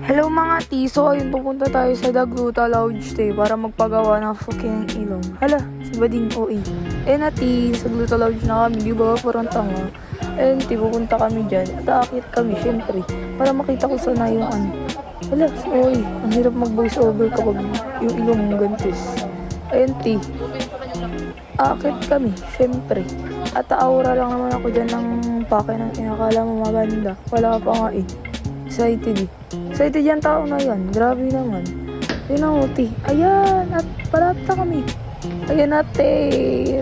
Hello mga T, so ayun pupunta tayo sa Dagluta Lodge para magpagawa ng fucking ilong. Hala, si Bading OA. Eh na T, sa Dagluta Lodge na kami, di ba parang tanga. Ayun T, pupunta kami dyan. At aakit kami, syempre, para makita ko sana yung ano. Hala, si OA, ang hirap mag-voice over kapag yung ilong mong gantis. Ayun T, aakit kami, syempre. At aura lang naman ako dyan ng pake ng inakala mo maganda. Wala pa nga eh. Excited eh. Excited yan tao na yan. Grabe naman. Yun ang uti. Ayan. At palapit na kami. Ayan ate.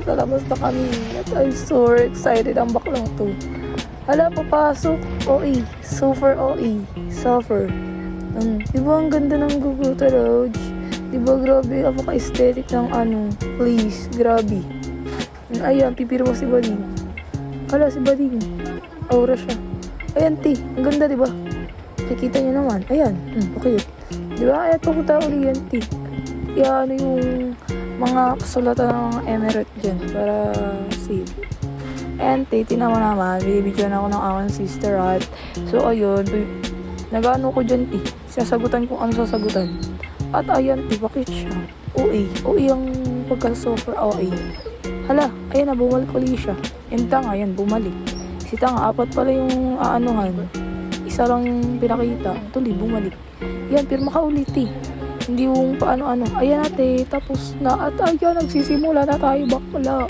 Talabas na kami. At I'm so excited ang baklang to. Hala, papasok. OE. Super OE. Suffer. Diba ang ganda ng Dagluta Lodge? Diba grabe? Apaka-aesthetic ng ano. Please. Grabe. Ayan. Pipiro mo si Bading. Hala, si Bading. Aura siya. Ayan, T. Ang ganda, diba? Nakikita nyo naman. Ayan. Okay. Diba? Ayan, pupunta uli yan, T. Ano yung mga kasulatan ng mga emirate dyan para save. Ayan, T. Tinan mo naman. Binibidyoan ako ng aking sister at so, ayun. Nag-ano ko dyan, T. Sasagutan kung ano sasagutan. At ayan, T. Bakit siya? OA. OA ang pagka-software OA. Hala. Ayan na. Bumalik uli siya. Yung tanga. Ayan. Bumalik. Si tanga. Apat pala yung aanuhan. Isa lang yung pinakita. Tuloy, bumalik. Yan, pirma ka ulit eh. Hindi yung paano-ano. Ayan ate, tapos na. At ayan, nagsisimula na tayo bakla.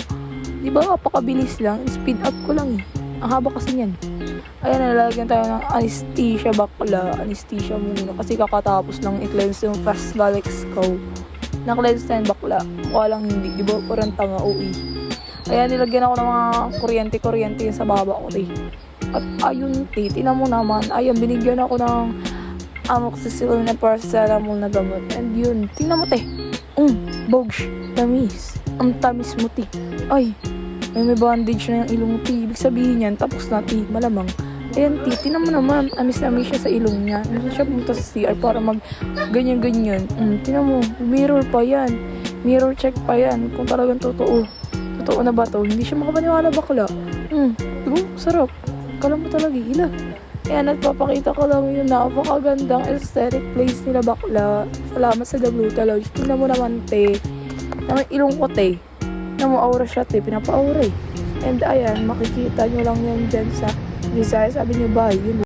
Di ba, pakabilis lang. Speed up ko lang eh. Ang haba kasi niyan. Ayan, nalalagyan tayo ng anesthesia bakla. Anesthesia muna. Kasi kakatapos lang i-cleanse yung fast galax ko. Na-cleanse na yung bakla. Walang hindi. Di ba, parang tanga uwi. Ayan, nilagyan ako ng mga kuryente-kuryente sa baba ko eh. At ayun, tinan mo naman. Ayun, binigyan ako ng amoxicillin na paracetamol na gamot. And yun, tingnan mo, te. Bogs. Tamis. Ang tamis mo, te. Ay, may bandage na yung ilong, te. Ibig sabihin yan, tapos na, te. Malamang. Ayan, te. Tingnan mo naman. Amis-amis siya sa ilong niya. Hindi siya pumunta sa CR para mag ganyan-ganyan. Tingnan mo. Mirror pa yan. Mirror check pa yan. Kung talagang totoo. Totoo na ba to? Hindi siya makapaniwala bakla. Diba? Sarap. Kala mo talaga, hila. Ayan, nagpapakita ko lang yung napakagandang aesthetic place nila bakla. Salamat sa Dagluta Lodge. Tingnan mo naman, te. Naman ilong ko, te. Tingnan mo, aura siya, te. Pinapa-aura eh. And ayan, makikita nyo lang yan dyan sa Visayas. Sabi nyo, bye. Yun.